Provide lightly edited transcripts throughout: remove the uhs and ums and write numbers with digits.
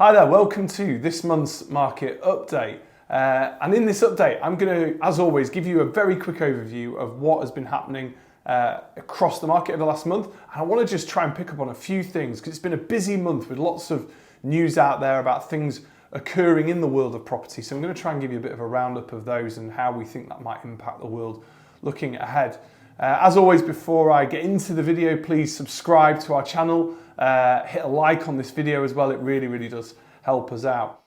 Hi there, welcome to this month's market update. And in this update, I'm going to, as always, give you a very quick overview of what has been happening across the market over the last month. And I want to just try and pick up on a few things because it's been a busy month with lots of news out there about things occurring in the world of property. So I'm going to try and give you a bit of a roundup of those and how we think that might impact the world looking ahead. As always, before I get into the video, please subscribe to our channel, hit a like on this video as well. It really does help us out.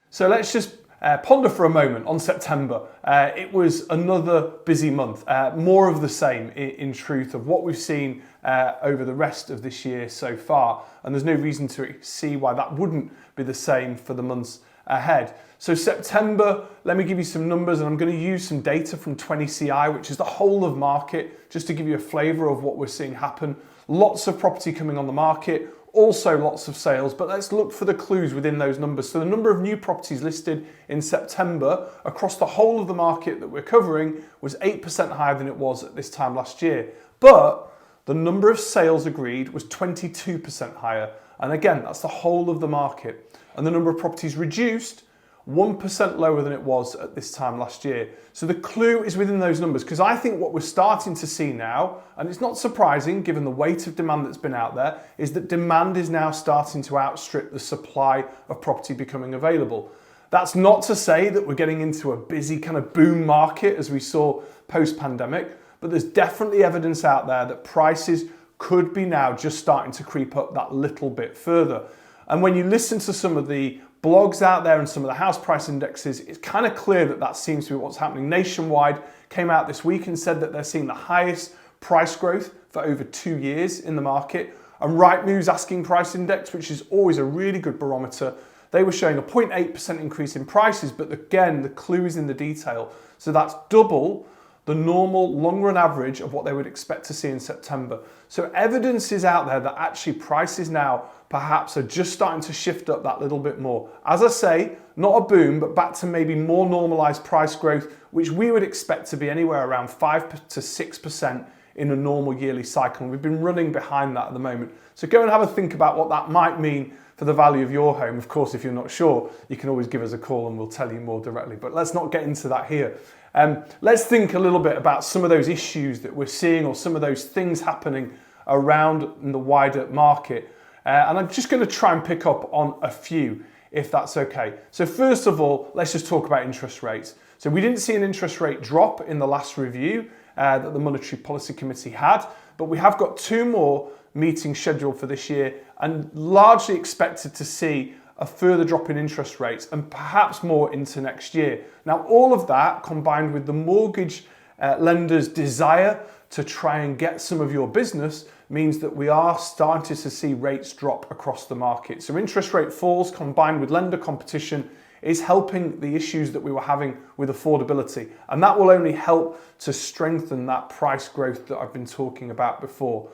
So let's just ponder for a moment on September. It was another busy month, more of the same in truth of what we've seen over the rest of this year so far. And there's no reason to see why that wouldn't be the same for the months ahead. So September, let me give you some numbers, and I'm going to use some data from 20CI, which is the whole of market, just to give you a flavour of what we're seeing happen. Lots of property coming on the market, also lots of sales, but let's look for the clues within those numbers. So the number of new properties listed in September across the whole of the market that we're covering was 8% higher than it was at this time last year. But the number of sales agreed was 22% higher. And again, that's the whole of the market. And the number of properties reduced 1% lower than it was at this time last year. So the clue is within those numbers, because I think what we're starting to see now, and it's not surprising given the weight of demand that's been out there, is that demand is now starting to outstrip the supply of property becoming available. That's not to say that we're getting into a busy kind of boom market as we saw post-pandemic, but there's definitely evidence out there that prices could be now just starting to creep up that little bit further. And when you listen to some of the blogs out there and some of the house price indexes, it's kind of clear that that seems to be what's happening. Nationwide came out this week and said that they're seeing the highest price growth for over 2 years in the market. And Rightmove's asking price index, which is always a really good barometer, they were showing a 0.8% increase in prices, but again, the clue is in the detail. So that's double the normal long-run average of what they would expect to see in September. So evidence is out there that actually prices now perhaps are just starting to shift up that little bit more. As I say, not a boom, but back to maybe more normalized price growth, which we would expect to be anywhere around 5 to 6% in a normal yearly cycle. And we've been running behind that at the moment. So go and have a think about what that might mean for the value of your home. Of course, if you're not sure, you can always give us a call and we'll tell you more directly, but let's not get into that here. Let's think a little bit about some of those issues that we're seeing or some of those things happening around in the wider market. And I'm just going to try and pick up on a few, if that's okay. So first of all, let's just talk about interest rates. So we didn't see an interest rate drop in the last review that the Monetary Policy Committee had, but we have got 2 more meetings scheduled for this year and largely expected to see a further drop in interest rates and perhaps more into next year. Now, all of that combined with the mortgage lenders' desire to try and get some of your business means that we are starting to see rates drop across the market. So interest rate falls combined with lender competition is helping the issues that we were having with affordability. And that will only help to strengthen that price growth that I've been talking about before.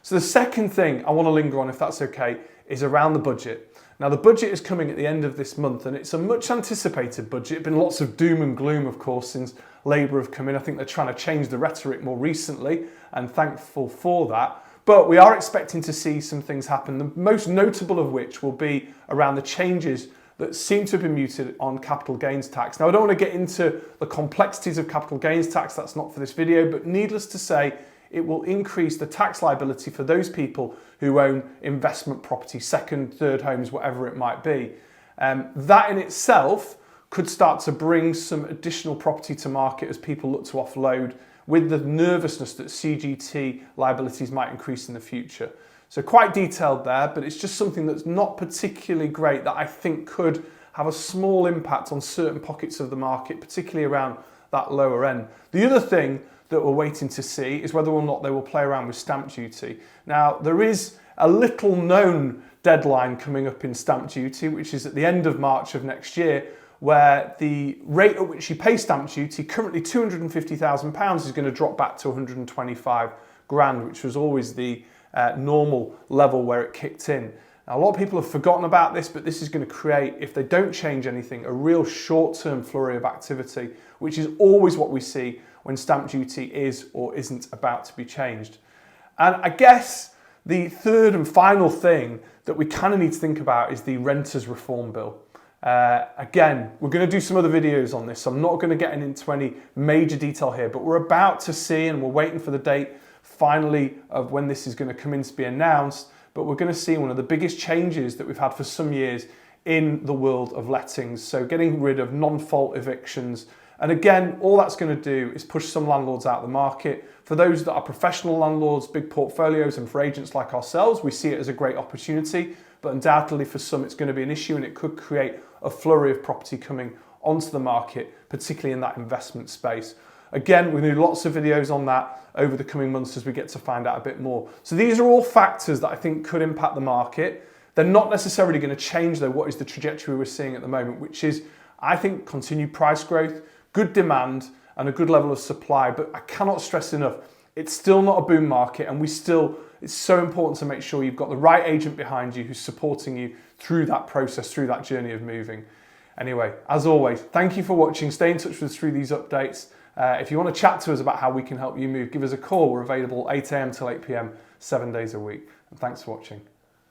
So the second thing I want to linger on, if that's okay, is around the budget. Now the budget is coming at the end of this month and it's a much anticipated budget. Been lots of doom and gloom, of course, since Labour have come in. I think they're trying to change the rhetoric more recently and thankful for that. But we are expecting to see some things happen, the most notable of which will be around the changes that seem to have been mooted on capital gains tax. Now I don't want to get into the complexities of capital gains tax, that's not for this video, but needless to say, it will increase the tax liability for those people who own investment property, second, third homes, whatever it might be. That in itself could start to bring some additional property to market as people look to offload with the nervousness that CGT liabilities might increase in the future. So quite detailed there, but it's just something that's not particularly great that I think could have a small impact on certain pockets of the market, particularly around that lower end. The other thing that we're waiting to see is whether or not they will play around with stamp duty. Now, there is a little known deadline coming up in stamp duty, which is at the end of March of next year, where the rate at which you pay stamp duty, currently £250,000, is going to drop back to 125 grand, which was always the normal level where it kicked in. Now, a lot of people have forgotten about this, but this is going to create, if they don't change anything, a real short-term flurry of activity, which is always what we see when stamp duty is or isn't about to be changed. And I guess the third and final thing that we kind of need to think about is the Renters Reform Bill. Again, we're going to do some other videos on this, so I'm not going to get into any major detail here, but we're about to see, and we're waiting for the date finally of when this is going to come in to be announced, but we're going to see one of the biggest changes that we've had for some years in the world of lettings. So getting rid of non-fault evictions. And again, all that's going to do is push some landlords out of the market. For those that are professional landlords, big portfolios, and for agents like ourselves, we see it as a great opportunity, but undoubtedly for some it's going to be an issue, and it could create a flurry of property coming onto the market, particularly in that investment space. Again, we're going to do lots of videos on that over the coming months as we get to find out a bit more. So these are all factors that I think could impact the market. They're not necessarily going to change though what is the trajectory we're seeing at the moment, which is, I think, continued price growth, good demand, and a good level of supply. But I cannot stress enough, it's still not a boom market, and it's so important to make sure you've got the right agent behind you who's supporting you through that process, through that journey of moving. Anyway, as always, thank you for watching. Stay in touch with us through these updates. If you want to chat to us about how we can help you move, give us a call. We're available 8 a.m. till 8 p.m, 7 days a week. And thanks for watching.